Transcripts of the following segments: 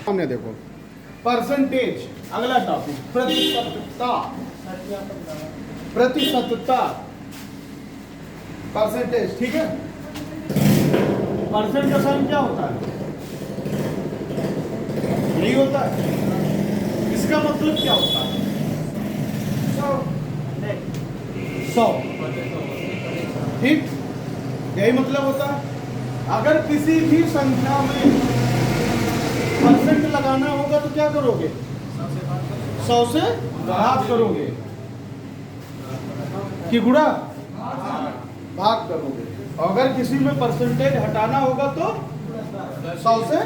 हमने देखो परसेंटेज, अगला टॉपिक प्रतिशतता। प्रतिशतता परसेंटेज, ठीक है। परसेंट का साइन क्या होता है? यही होता है। इसका मतलब क्या होता है? 100, ठीक, यही मतलब होता है। अगर किसी भी संख्या में परसेंट लगाना होगा तो क्या करोगे? 100 से भाग करोगे कि गुणा? भाग करोगे। अगर किसी में परसेंटेज हटाना होगा तो 100 से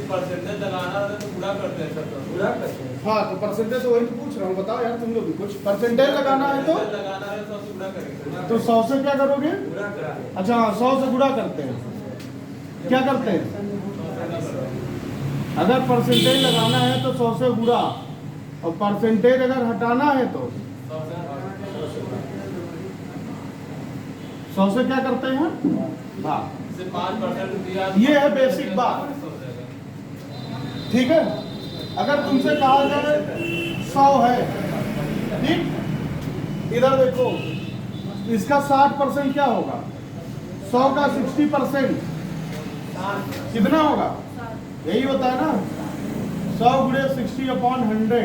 परसेंटेज लगाना तो गुणा करते हैं सर, गुणा करते हैं। हाँ, तो परसेंटेज तो वही तो पूछ रहा हूँ, बताओ यार तुम लोग भी कुछ। परसेंटेज लगाना है तो 100 से गुणा करेंगे, तो 100 से क्या करोगे? गुणा करेंगे। अच्छा हाँ, 100 से गुणा करते हैं। क्या करते हैं? अगर परसेंटेज लगाना है तो 100 से गुणा, और परसेंटेज अगर हटाना है तो 100 से क्या करते हैं? भाग। 5% दिया, ये है बेसिक बात, ठीक है। अगर तुमसे कहा जाए 100 है, ठीक, इधर देखो, इसका 60% क्या होगा? 100 का 60% कितना होगा? यही होता है ना, 100 गुणे 60/100।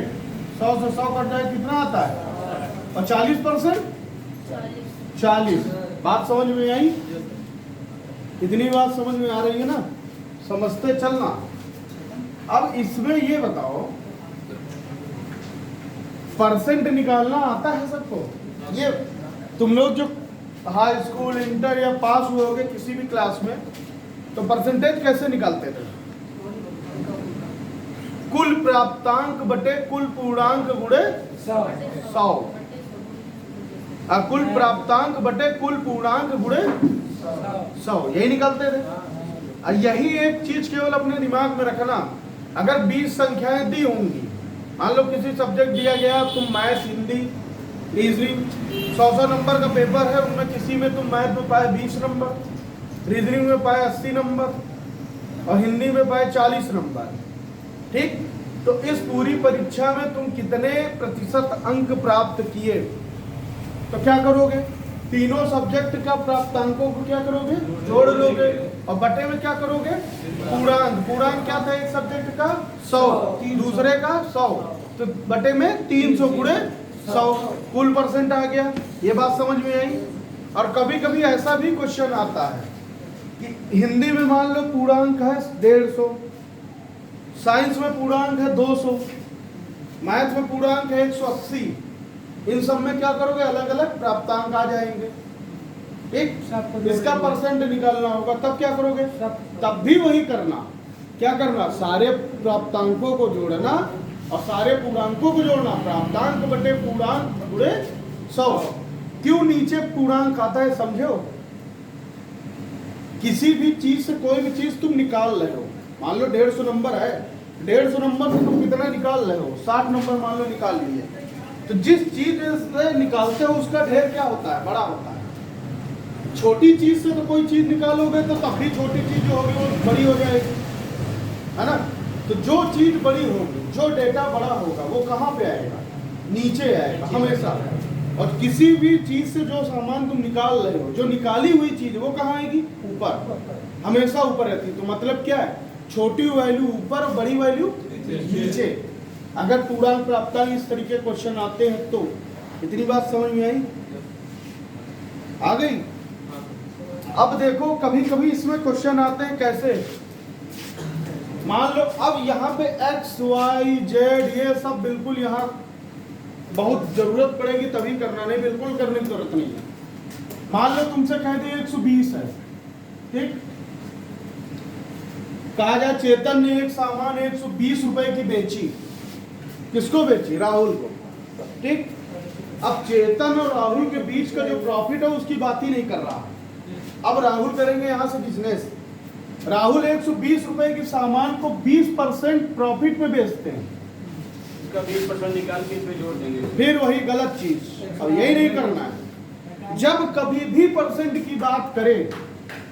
100 से 100 कट जाए कितना आता है? और 40%, 40। बात समझ में आई? इतनी बात समझ में आ रही है ना? समझते चलना। अब इसमें ये बताओ, परसेंट निकालना आता है सबको? ये तुम लोग जो हाई स्कूल, इंटर या पास हुए होगे किसी भी क्लास में, तो परसेंटेज कैसे निकालते थे? कुल प्राप्तांक बटे कुल पूर्णांक गुणे 100। कुल प्राप्तांक बटे कुल पूर्णांक गुणे 100, यही निकालते थे। यही एक चीज केवल अपने दिमाग में रखना। अगर 20 संख्याएं दी होंगी, मान लो किसी सब्जेक्ट दिया गया, तुम मैथ, हिंदी, रीजनिंग, 100 नंबर का पेपर है, उनमें किसी में तुम मैथ में पाए 20 नंबर, रीजनिंग में पाए 80 नंबर और हिंदी में पाए 40 नंबर, ठीक। तो इस पूरी परीक्षा में तुम कितने प्रतिशत अंक प्राप्त किए? तो क्या करोगे? तीनों सब्जेक्ट का प्राप्तांकों को क्या करोगे? जोड़ लोगे, और बटे में क्या करोगे? पूर्णांक। पूर्णांक क्या था एक सब्जेक्ट का? 100, दूसरे का 100, तो बटे में 300 गुणे 100, कुल परसेंट आ गया। ये बात समझ में आई? और कभी कभी ऐसा भी क्वेश्चन आता है कि हिंदी में मान लो पूर्णांक है 150, साइंस में पूर्णांक है 200, मैथ में पूर्णांक है 180। इन सब में क्या करोगे? अलग अलग प्राप्तांक आ जाएंगे, ठीक। इसका परसेंट निकालना होगा, तब क्या करोगे? तब भी वही करना। क्या करना? सारे प्राप्तांकों को जोड़ना और सारे पूर्णांकों को जोड़ना। प्राप्तांक बटे पूर्णांक गुणे 100। क्यों नीचे पूर्णांक आता है समझो? किसी भी चीज से कोई भी चीज तुम निकाल रहे हो, मान लो 150 नंबर है, 150 नंबर से तुम कितना निकाल रहे हो? 60 नंबर मान लो निकाल लिए। तो जिस चीज से निकालते हो उसका ढेर क्या होता है? बड़ा होता है। छोटी चीज से तो कोई चीज निकालोगे तो तब भी छोटी चीज जो होगी वो बड़ी हो जाएगी, है ना। तो जो चीज बड़ी होगी, जो डेटा बड़ा होगा, वो कहाँ पे आएगा? नीचे आएगा हमेशा। और किसी भी चीज से जो सामान तुम निकाल रहे हो, जो निकाली हुई चीज, वो कहाँ आएगी? ऊपर, हमेशा ऊपर रहती है। तो मतलब क्या है? छोटी वैल्यू ऊपर और बड़ी वैल्यू नीचे। अगर पूर्णांक प्राप्तांक इस तरीके क्वेश्चन आते हैं तो इतनी बात समझ में आई? आ गई? अब देखो कभी कभी इसमें क्वेश्चन आते हैं कैसे, मान लो अब यहाँ पे x, y, z ये सब बिल्कुल यहाँ बहुत जरूरत पड़ेगी तभी करना, नहीं बिल्कुल करने की जरूरत नहीं है। मान लो तुमसे कह दिए 120 है, ठीक। कहा जाए चेतन ने एक सामान 120 रुपए की बेची। किसको बेची? राहुल को, ठीक। अब चेतन और राहुल के बीच का जो प्रॉफिट है उसकी बात ही नहीं कर रहा। अब राहुल करेंगे यहां से बिजनेस। राहुल 120 रुपए के सामान को 20% प्रॉफिट में बेचते हैं, उसका 20% निकाल के इसमें जोड़ देंगे। फिर वही गलत चीज। अब यही नहीं करना है। जब कभी भी परसेंट की बात करें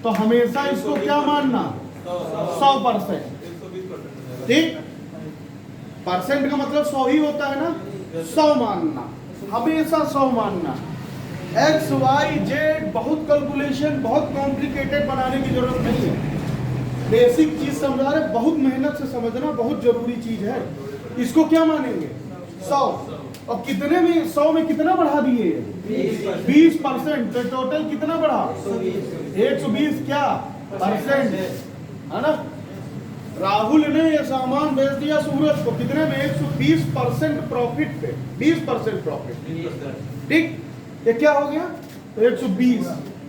तो हमेशा इसको क्या मानना? 100%। 120%। ठीक, परसेंट का मतलब 100 ही होता है ना, 100 मानना, हमेशा 100 मानना। एक्स वाई जेड बहुत कैलकुलेशन, बहुत कॉम्प्लिकेटेड बनाने की जरूरत नहीं है। बेसिक चीज समझा रहे, बहुत मेहनत से समझना बहुत जरूरी चीज है। इसको क्या मानेंगे? 100। और कितने में 100 में कितना बढ़ा दिए? 20%। तो टोटल कितना बढ़ा? 120 क्या परसेंट है ना। राहुल ने ये सामान बेच दिया सूरज को, कितने में? 120% प्रॉफिट पे, 20% प्रॉफिट। ठीक, ये क्या हो गया? तो 120।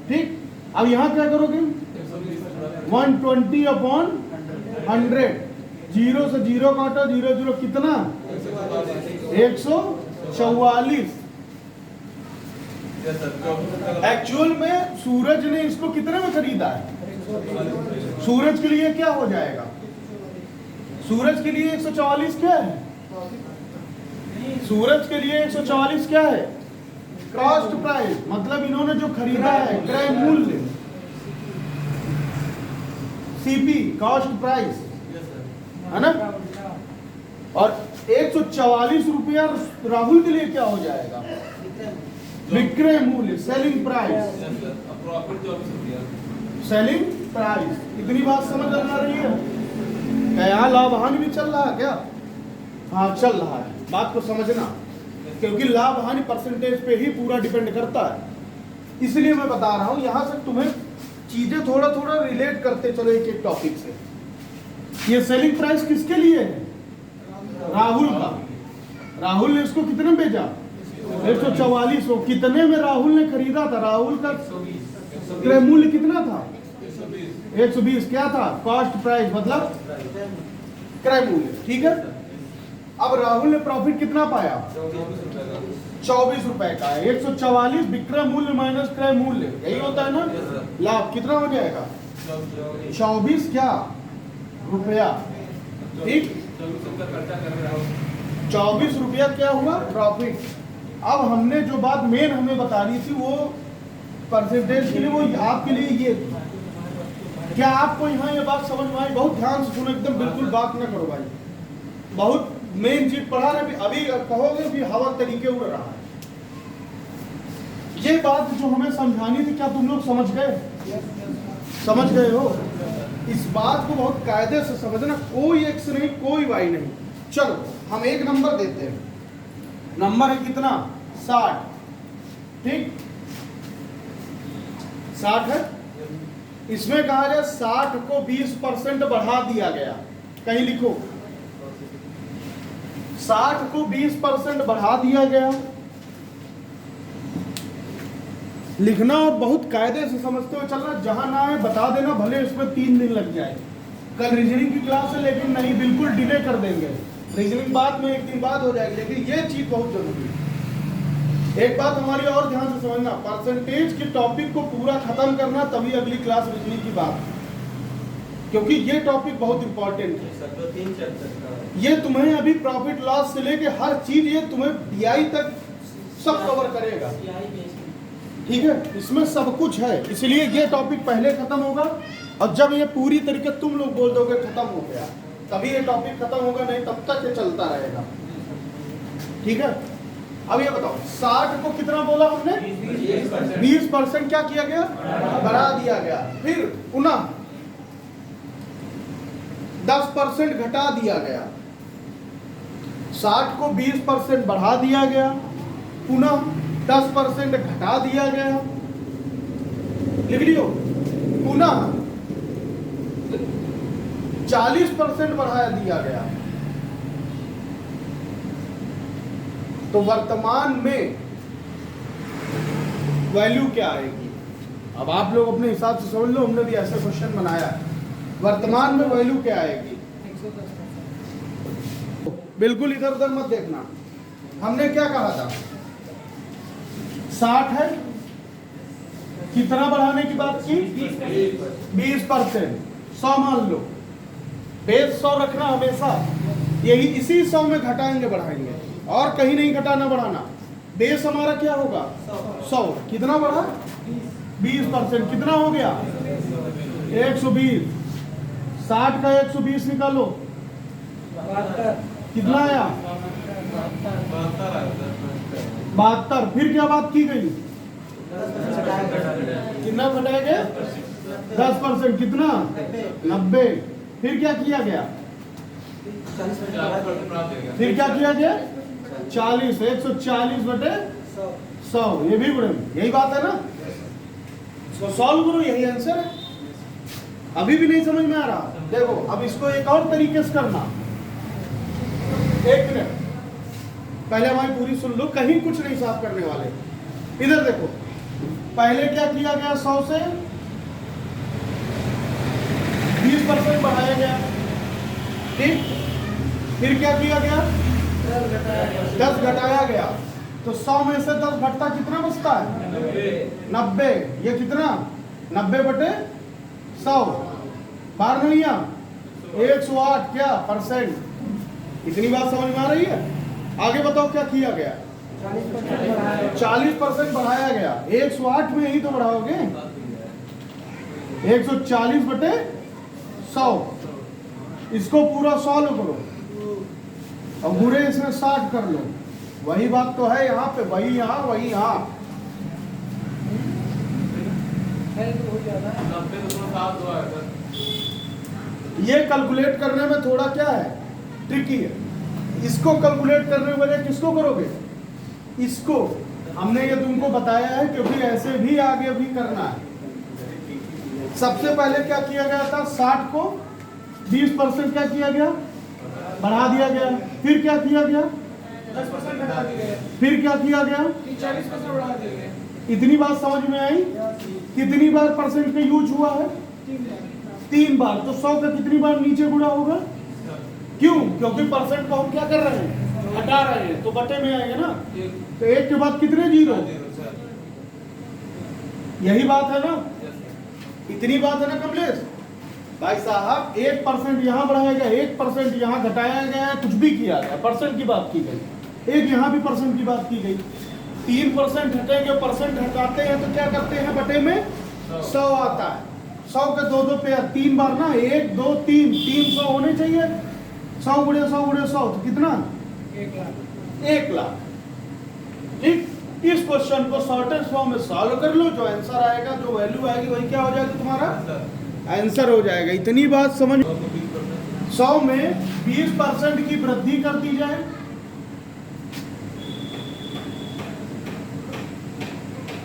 ठीक, अब यहाँ क्या करोगे? 120/100। 0 से 0 काटो, 0 0 कितना? 144। एक्चुअल में सूरज ने इसको कितने में खरीदा है? सूरज के लिए क्या हो जाएगा? सूरज के लिए 144 क्या है? सूरज के लिए 144 क्या है? कॉस्ट प्राइस, मतलब इन्होंने जो खरीदा है, क्रय मूल्य, सीपी, कॉस्ट प्राइस है ना। और 144 रुपया राहुल के लिए क्या हो जाएगा? विक्रय मूल्य, सेलिंग प्राइस। Selling price. इतनी बात समझ आ रही है? क्या यहाँ लाभ हानि भी चल रहा है क्या? हाँ चल रहा है, बात को समझना, क्योंकि लाभ हानि परसेंटेज पे ही पूरा डिपेंड करता है। इसलिए मैं बता रहा हूं, यहां से तुम्हें चीजें थोड़ा थोड़ा रिलेट करते चलो एक एक टॉपिक से। ये सेलिंग प्राइस किसके लिए है? राहुल का। राहुल ने इसको कितने में बेचा? 144। हो कितने में राहुल ने खरीदा था? राहुल का क्रय मूल्य कितना था? 120। क्या था? कॉस्ट प्राइस, मतलब क्रय मूल्य। ठीक है, अब राहुल ने प्रॉफिट कितना पाया? 24 रुपए का है। 144 विक्रय मूल्य माइनस क्रय मूल्य, यही होता है ना। लाभ कितना हो जाएगा? 24 क्या रुपया। ठीक, 24 रुपया क्या हुआ? प्रॉफिट। अब हमने जो बात मेन हमें बतानी थी वो परसेंटेज के लिए, वो आपके लिए ये थी। क्या आपको यहाँ ये बात समझ में आई? बहुत ध्यान से सुनो, एकदम बिल्कुल बात न करो भाई, बहुत मेन चीज पढ़ा रहे। अभी कहोगे कि हवा तरीके उड़ रहा है। ये बात जो हमें समझानी थी, क्या तुम लोग समझ गए? समझ गए हो? इस बात को बहुत कायदे से समझना, कोई एक्स नहीं, कोई वाई नहीं। चलो हम एक नंबर देते हैं। नंबर है कितना? 60। ठीक, 60 है। इसमें कहा जाए 60 को 20% बढ़ा दिया गया। कहीं लिखो 60 को 20% बढ़ा दिया गया। लिखना और बहुत कायदे से समझते हुए चलना, जहां ना है बता देना, भले इसमें 3 दिन लग जाए। कल रीजनिंग की क्लास है, लेकिन नहीं, बिल्कुल डिले कर देंगे। रीजनिंग बाद में एक दिन बाद हो जाएगी, लेकिन ये चीज बहुत जरूरी है। एक बात हमारी और ध्यान से समझना, परसेंटेज के टॉपिक को पूरा खत्म करना, तभी अगली क्लास रीजनिंग की बात, क्योंकि ये टॉपिक बहुत इंपॉर्टेंट है। ये तुम्हें अभी प्रॉफिट लॉस से लेके हर चीज, ये तुम्हें DI तक सब कवर करेगा। ठीक है, इसमें सब कुछ है, इसलिए ये टॉपिक पहले खत्म होगा। और जब ये पूरी तरीके तुम लोग बोल दोगे खत्म हो गया, तभी ये टॉपिक खत्म होगा, नहीं तब तक ये चलता रहेगा। ठीक है, अब ये बताओ 60 को कितना बोला हमने? 20% क्या किया गया? बढ़ा दिया गया। फिर पुनः 10% घटा दिया गया। 60 को 20% बढ़ा दिया गया, पुनः 10% घटा दिया गया। लिख लियो, पुनः 40% बढ़ा दिया गया। तो वर्तमान में वैल्यू क्या आएगी? अब आप लोग अपने हिसाब से समझ लो, हमने भी ऐसा क्वेश्चन बनाया है। वर्तमान में वैल्यू क्या आएगी? बिल्कुल इधर उधर मत देखना। हमने क्या कहा था? 60 है, कितना बढ़ाने की बात की? 20%। 100 मान लो, बेस 100 रखना हमेशा, यही इसी 100 में घटाएंगे बढ़ाएंगे, और कहीं नहीं घटाना बढ़ाना। बेस हमारा क्या होगा? 100। कितना बढ़ा? 20%। कितना हो गया? 120। 60 का 120 निकालो, कितना आया? 72। फिर क्या बात की गई? कितना घटाया गया? 10%। कितना? 90। फिर क्या किया गया? फिर क्या किया गया? 40। 140 बटे 100। ये भी गुणे, यही बात है ना? इसको सॉल्व करो, यही आंसर है। अभी भी नहीं समझ में आ रहा? देखो अब इसको एक और तरीके से करना। एक मिनट, पहले हमारी पूरी सुन लो, कहीं कुछ नहीं साफ करने वाले। इधर देखो, पहले क्या किया गया? 100 से 20% बढ़ाया गया, ठीक। फिर क्या किया गया? 10 घटाया गया। तो 100 में से 10 घटता कितना बचता है? 90। ये कितना? 90 बटे 100। बार नहीं 108 क्या परसेंट? इतनी बात समझ में आ रही है? आगे बताओ क्या किया गया? 40% बढ़ाया गया। 108 में ही तो बढ़ाओगे। 140 बटे 100। इसको पूरा सॉल्व करो और बुरे इसमें 60 कर लो। वही बात तो है यहाँ पे, वही यहाँ वही यहाँ। ये कैलकुलेट करने में थोड़ा क्या है, ट्रिकी है। इसको कैलकुलेट करने के बजाय किसको करोगे? इसको। हमने ये तुमको बताया है क्योंकि ऐसे भी आगे भी करना है। सबसे पहले क्या किया गया था? 60 को 20% क्या किया गया? बढ़ा दिया गया। फिर क्या किया गया? 10% घटा दिया। फिर क्या किया गया? 40% बढ़ा दिया गया। इतनी बात समझ में आई? कितनी बार परसेंट का यूज हुआ है? 3 बार। तो 100 का कितनी बार नीचे गुणा होगा? क्यों? क्योंकि परसेंट को हम क्या कर रहे हैं? हटा रहे हैं, तो बटे में आएंगे ना। तो एक के बाद कितने जीरो? यही बात है ना? इतनी बात है ना कमलेश भाई साहब? 1% यहाँ बढ़ाया गया, 1% यहाँ घटाया गया है, कुछ भी किया गया, परसेंट की बात की गई। एक यहाँ भी परसेंट की बात की गई। 3% हटेंगे, परसेंट हटाते हैं तो क्या करते हैं? बटे में 100 आता है। 100 के 2 पेयर, 3 बार ना, 1 2 3, 300 होने चाहिए। 100 गुणे 100 गुणे 100 तो कितना? 1 लाख। ठीक। इस क्वेश्चन को शॉर्टेस्ट फॉर्म में सॉल्व कर लो, जो आंसर आएगा, जो वैल्यू आएगी, वही क्या हो जाएगा? तुम्हारा आंसर हो जाएगा। इतनी बात समझ। 100 में 20% की वृद्धि कर दी जाए,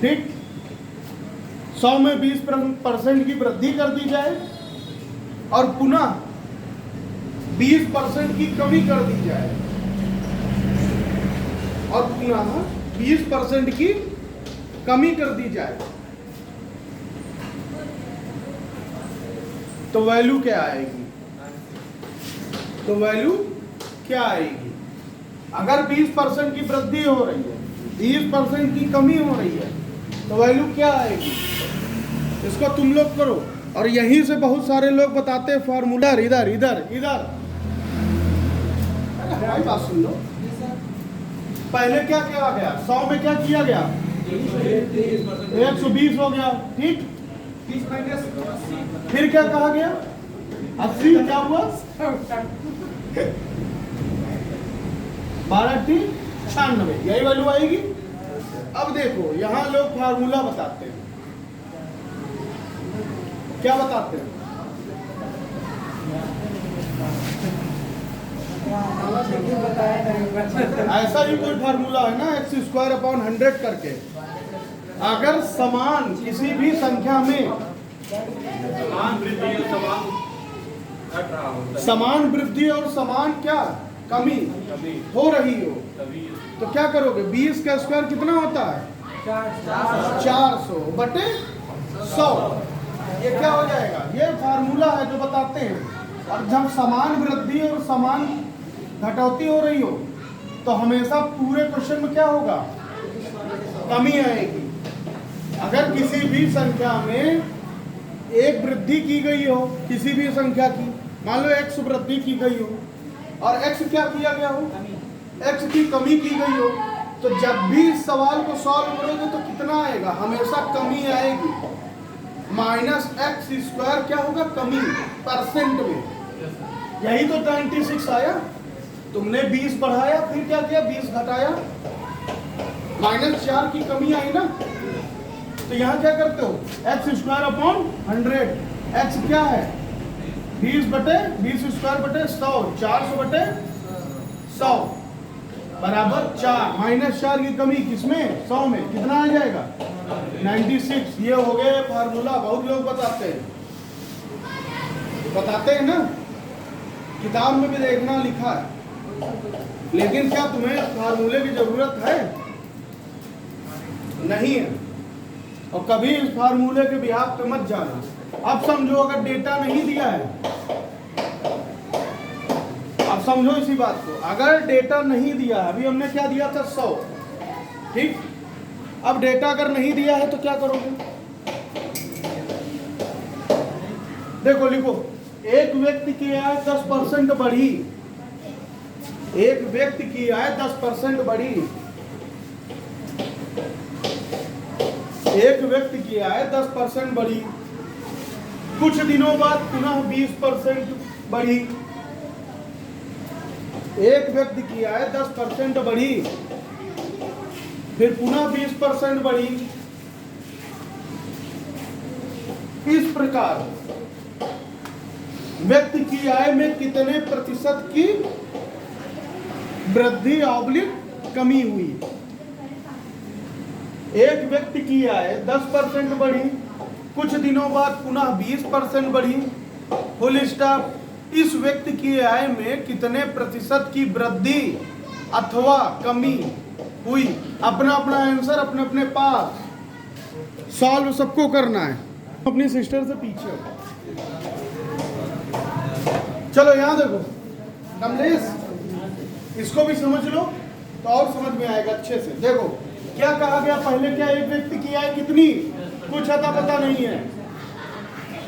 ठीक। 100 में 20% की वृद्धि कर दी जाए और पुनः 20% की कमी कर दी जाए और पुनः 20% की कमी कर दी जाए, तो वैल्यू क्या आएगी? तो वैल्यू क्या आएगी? अगर 20% की वृद्धि हो रही है, 20% की कमी हो रही है, तो वैल्यू क्या आएगी? इसको तुम लोग करो। और यहीं से बहुत सारे लोग बताते हैं फॉर्मूला। इधर इधर इधर हमारी बात सुन लो। पहले क्या किया गया? 100 में क्या किया गया? 120 हो गया, ठीक। फिर क्या कहा गया? 80। क्या हुआ? 12 96। यही वैल्यू आएगी। अब देखो यहां लोग फार्मूला बताते हैं। क्या बताते हैं? ऐसा ही कोई फार्मूला है ना, x² करके। अगर समान किसी भी संख्या में समान वृद्धि और समान क्या कमी हो रही हो, तो क्या करोगे? 20 का स्क्वायर कितना होता है? 400 बटे 100। ये क्या हो जाएगा? ये फार्मूला है जो बताते हैं। और जब समान वृद्धि और समान घटौती हो रही हो, तो हमेशा पूरे क्वेश्चन में क्या होगा? कमी आएगी। अगर किसी भी संख्या में एक वृद्धि की गई हो, किसी भी संख्या की, मान लो x वृद्धि की गई हो और x क्या किया गया हो? x की कमी की गई हो, तो जब भी इस सवाल को सॉल्व करोगे तो कितना आएगा? हमेशा कमी आएगी। माइनस एक्स स्क्वायर क्या होगा, कमी परसेंट में। यही तो 96 आया। तुमने 20 बढ़ाया, फिर क्या किया, 20 घटाया, -4 की कमी आई ना। तो यहाँ क्या करते हो, एक्स स्क्वायर अपॉन 100। एक्स क्या है, 20 स्क्वायर बटे 100, 400 बटे 100 बराबर 4। -4 की कमी किसमें, 100 में, कितना आ जाएगा, 96। ये हो गए फार्मूला। बहुत लोग बताते हैं ना, किताब में भी देखना लिखा है, लेकिन क्या तुम्हें फार्मूले की जरूरत है, नहीं है। और कभी इस फार्मूले के बिहाफ पे मत जाना। अब समझो, अगर डेटा नहीं दिया है, अब समझो इसी बात को, अगर डेटा नहीं दिया है, अभी हमने क्या दिया था 100, ठीक। अब डेटा अगर नहीं दिया है तो क्या करोगे, देखो लिखो, एक व्यक्ति की आय 10% बढ़ी, एक व्यक्ति की आय 10% बढ़ी, एक व्यक्ति की आय 10% बढ़ी, कुछ दिनों बाद पुनः 20% बढ़ी। एक व्यक्ति की आय 10% बढ़ी, फिर पुनः 20% बढ़ी। इस प्रकार व्यक्ति की आय में कितने प्रतिशत की वृद्धि ऑब्लिक कमी हुई। एक व्यक्ति की आय 10% बढ़ी, कुछ दिनों बाद पुनः 20% बढ़ी, फुल स्टॉप। इस व्यक्ति की आय में कितने प्रतिशत की वृद्धि अथवा कमी हुई। अपना अपना आंसर अपने अपने पास सॉल्व सबको करना है। अपनी सिस्टर से पीछे हो। चलो यहां देखो कमलेश, इसको भी समझ लो तो और समझ में आएगा अच्छे से। देखो क्या कहा गया पहले, क्या एक व्यक्ति की आय कितनी, कुछ अता पता नहीं है,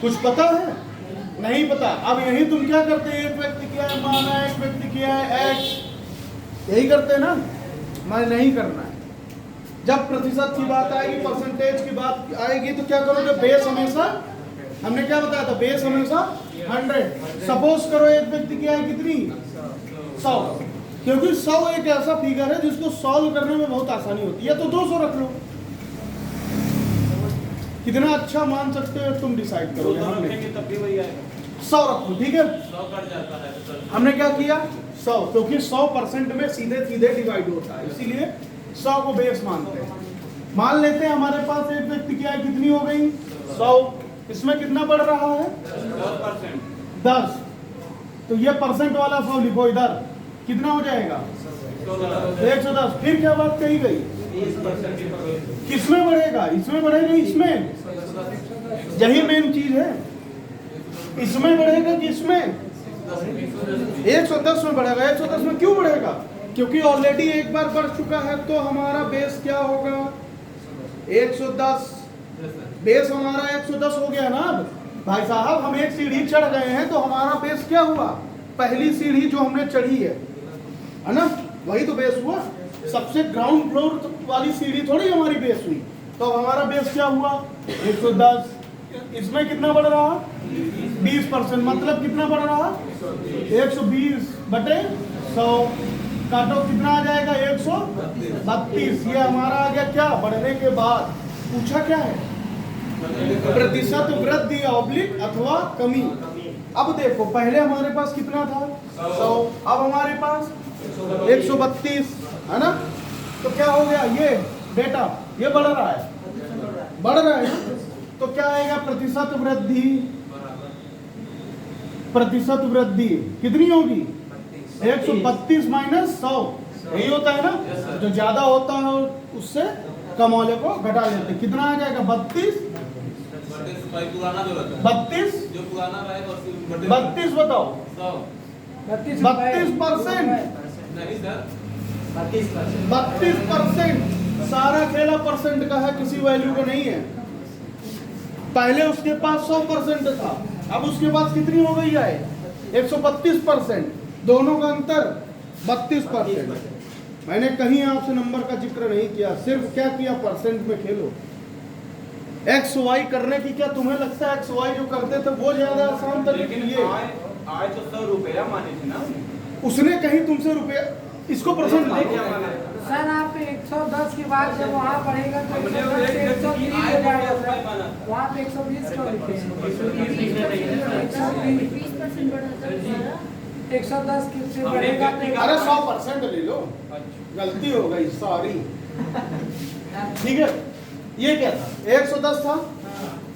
कुछ पता है, नहीं पता। अब यही तुम क्या करते हैं, एक व्यक्ति की आय माना, एक व्यक्ति की आय एक्स, यही करते हैं ना। मैं नहीं करना है। जब प्रतिशत की बात आएगी, परसेंटेज की बात आएगी, तो क्या करोगे, बेस हमेशा, हमने क्या बताया था, बेस हमेशा 100। सपोज करो एक व्यक्ति की आय कितनी, 100, क्योंकि 100 एक ऐसा फिगर है जिसको सॉल्व करने में बहुत आसानी होती है। तो 200 रख लो, कितना अच्छा मान सकते हो तुम डिसाइड करोगे। हमने 100 रखो, ठीक है। 100 कट जाता है तो हमने क्या किया, 100, क्योंकि 100% में सीधे सीधे डिवाइड होता है, इसीलिए 100 को बेस मानते हैं। मान लेते हैं हमारे पास एक व्यक्ति की आय कितनी हो गई, 100। इसमें कितना बढ़ रहा है, 10। तो ये परसेंट वाला 100 लिखो इधर, कितना हो जाएगा, 110। फिर क्या बात कही गई, किसमें बढ़ेगा, इसमें बढ़ेगा, इसमें, यही मेन चीज है। इसमें बढ़ेगा कि इसमें, 110 में बढ़ेगा। 110 में क्यों बढ़ेगा, क्योंकि ऑलरेडी एक बार बढ़ चुका है। तो हमारा बेस क्या होगा, 110। बेस हमारा 110 हो गया ना। अब भाई साहब हम एक सीढ़ी चढ़ गए हैं, तो हमारा बेस क्या हुआ, पहली सीढ़ी जो हमने चढ़ी है ना, वही तो बेस हुआ। सबसे ग्राउंड फ्लोर वाली सीढ़ी थोड़ी हमारी बेस हुई। तो अब हमारा बेस क्या हुआ, 110। इसमें कितना बढ़ रहा, 20%, मतलब कितना बढ़ रहा, 120 बटे 100। काटो कितना आ जाएगा, 132। ये हमारा आ गया क्या, बढ़ने के बाद। पूछा क्या है, प्रतिशत वृद्धि ऑब्लिक अथवा कमी। अब देखो पहले हमारे पास कितना था, 100, अब हमारे पास 132 है ना। तो क्या हो गया, ये डेटा ये बढ़ रहा है, बढ़ रहा है। तो क्या आएगा, प्रतिशत वृद्धि, प्रतिशत वृद्धि कितनी होगी, 132 माइनस 100, यही होता है ना। जो ज्यादा होता है उससे कम वाले को घटा लेते, कितना आ जाएगा, 32, पुराना जो रहता है 32, जो पुराना रहेगा उसकी 32 बताओ, 32%। नहीं सर, 32%। सारा खेला परसेंट का है, किसी वैल्यू का नहीं है। पहले उसके पास 100% था, अब उसके पास कितनी हो गई है, 132%। दोनों का अंतर 32%। मैंने कहीं आपसे नंबर का जिक्र नहीं किया, सिर्फ क्या किया, परसेंट में खेलो। एक्स वाई करने की क्या तुम्हें लगता है एक्स वाई जो करते थे वो ज्यादा आसान तरीके लेकिन ये आय तो 100 रुपया मानी थी ना उसने कहीं तुमसे रुपया इसको परसेंट नहीं मानो क्या माना है? सर आप 110 के बाद जब वहाँ पढ़ेगा तो हमने 110 से एक व्यक्ति की 130 आय हो को जाएगा रुपये सर। माना। वहाँ पे 120 क्यों लिखे हैं? 20% बढ़ा था 110 से हमने बढ़ेगा व्यक्ति तो का- अरे 100% ले लो गलती हो गई सॉरी ठीक है ये क्या था 110 था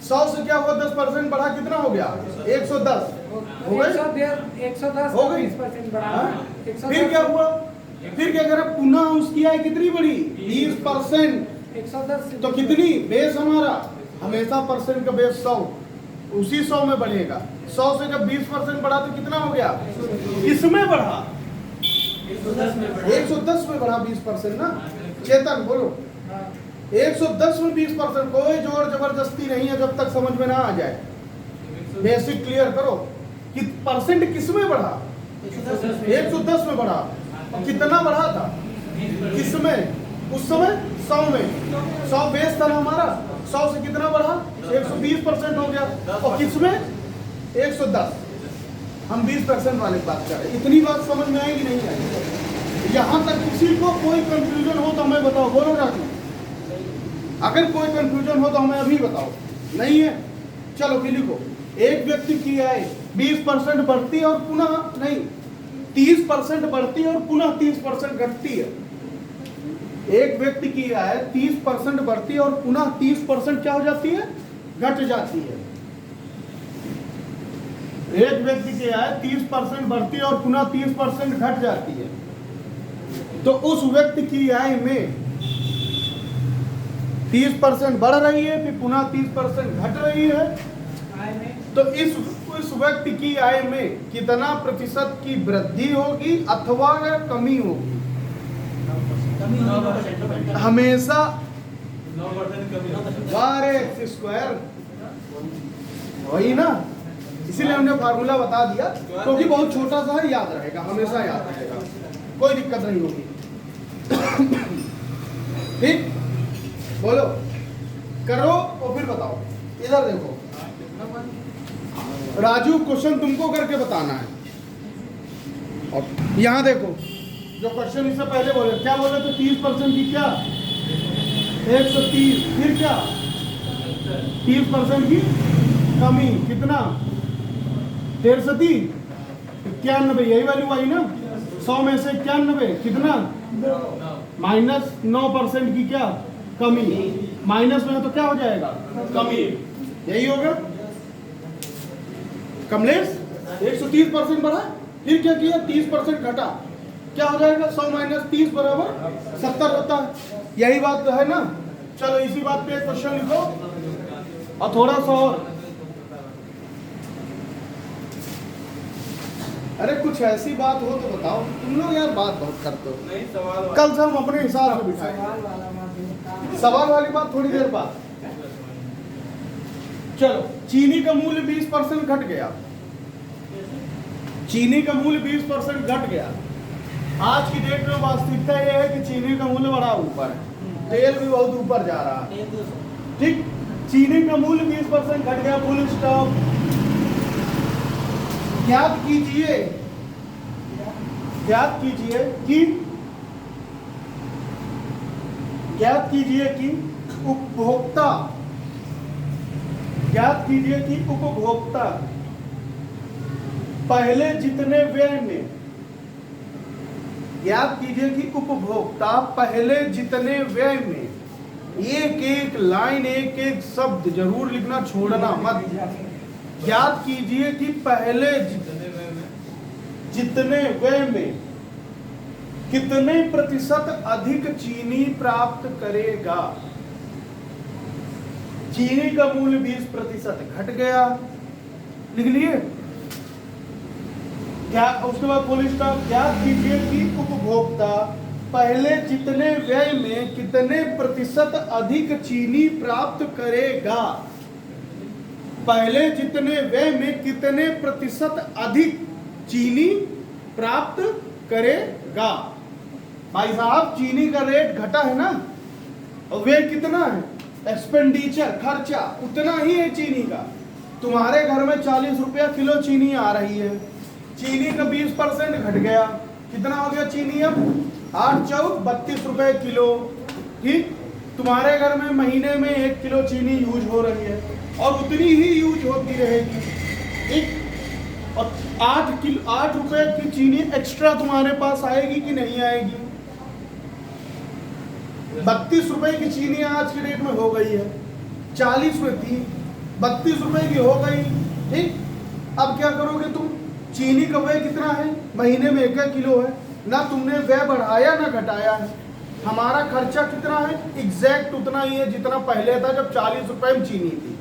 100 से क्या हुआ 10% बढ़ा कितना हो गया 110 हो गए 110 हो गई 20% बढ़ा हाँ? 110 फिर क्या हुआ फिर क्या करा पुनः उसकी आय कितनी बढ़ी 20% 110 से तो कितनी बेस हमारा हमेशा परसेंट का बेस 100 उसी 100 में बढ़ेगा 100 से जब 20% बढ़ा तो कितना हो गया किसमें बढ़ा 110 में बढ़ा 20% ना चेतन बोलो हाँ। 110 में 20% कोई जोर जबरदस्ती नहीं है जब तक समझ में ना आ जाए बेसिक क्लियर करो कि परसेंट किस में बढ़ा 110 में बढ़ा और कितना बढ़ा था किसमें उस समय 100 में 100 बेस था ना हमारा 100 से कितना बढ़ा 120% हो गया और किसमें 110 हम 20% वाले की बात कर रहे हैं इतनी बात समझ में आएगी नहीं आएगी यहाँ तक किसी को कोई कंफ्यूजन हो तो हमें बताओ बोलो राजू अगर कोई कंफ्यूजन हो तो हमें अभी बताओ नहीं है चलो फिर लिखो एक व्यक्ति की आय 20% बढ़ती है और पुनः नहीं 30% बढ़ती है और पुनः 30% घटती है एक व्यक्ति की आय 30% बढ़ती है और पुनः 30% क्या हो जाती है घट जाती है एक व्यक्ति की आय 30% बढ़ती है और पुनः 30% घट जाती है तो उस व्यक्ति की आय में 30% बढ़ रही है फिर पुनः 30% घट रही है आय में तो इस व्यक्ति की आय में कितना प्रतिशत की वृद्धि होगी अथवा कमी होगी हमेशा 9% कमी होता है। बार एक्स स्क्वायर वही ना इसीलिए हमने फार्मूला बता दिया क्योंकि बहुत छोटा सा है याद रहेगा हमेशा याद रहेगा कोई दिक्कत नहीं होगी ठीक बोलो करो और फिर बताओ इधर देखो राजू क्वेश्चन तुमको करके बताना है और यहाँ देखो जो क्वेश्चन इससे पहले बोले क्या बोले थे 30% की क्या 130 फिर क्या 30% की कमी कितना 63 91 यही वैल्यू आई ना 100 में से 91 कितना -9% की क्या कमी माइनस में है तो क्या हो जाएगा कमी यही होगा कमलेश 130% बढ़ा फिर क्या किया 30% घटा क्या हो जाएगा 100 - 30 बराबर 70 होता है यही बात तो है ना चलो इसी बात पे क्वेश्चन लिखो और थोड़ा सा और अरे कुछ ऐसी बात हो तो बताओ तुम लोग यार बात बहुत करते हो नहीं सवाल कल से हम अपने हिसाब से बिठाएंगे सवाल वाला माध्यम सवाल वाली बात थोड़ी देर बाद चलो चीनी का मूल्य 20% घट गया चीनी का मूल्य 20% घट गया आज की डेट में वास्तविकता यह है कि चीनी का मूल्य बड़ा ऊपर है तेल भी बहुत ऊपर जा रहा है ठीक चीनी का मूल्य 20% घट गया फुल स्टॉप ज्ञात कीजिए कि उपभोक्ता पहले जितने व्यय में ज्ञात कीजिए कि उपभोक्ता पहले जितने व्यय में एक एक लाइन एक एक शब्द जरूर लिखना छोड़ना मत ज्ञात कीजिए कि पहले जितने व्यय में कितने प्रतिशत अधिक चीनी प्राप्त करेगा चीनी का मूल्य 20% घट गया लिख लिए क्या उसके बाद फुल स्टॉप ज्ञात कीजिए कि उपभोक्ता पहले जितने व्यय में कितने प्रतिशत अधिक चीनी प्राप्त करेगा पहले जितने व्यय में कितने प्रतिशत अधिक चीनी प्राप्त करेगा भाई साहब चीनी का रेट घटा है ना और व्यय कितना है एक्सपेंडिचर खर्चा उतना ही है चीनी का। तुम्हारे घर में 40 रुपया किलो चीनी आ रही है, चीनी का 20% घट गया, कितना हो गया चीनी अब 8 चौक 32 रुपए किलो। ठीक, तुम्हारे घर में महीने में 1 किलो चीनी यूज हो रही है और उतनी ही यूज होती रहेगी। ठीक, और 8 रुपए की चीनी एक्स्ट्रा तुम्हारे पास आएगी कि नहीं आएगी? 32 रुपए की चीनी आज की डेट में हो गई है, 40 में थी, 32 रुपए की हो गई। ठीक, अब क्या करोगे तुम? चीनी का व्यय कितना है? महीने में 1 किलो है, ना तुमने व्यय बढ़ाया ना घटाया है। हमारा खर्चा कितना है? एग्जैक्ट उतना ही है जितना पहले था जब 40 रुपए में चीनी थी।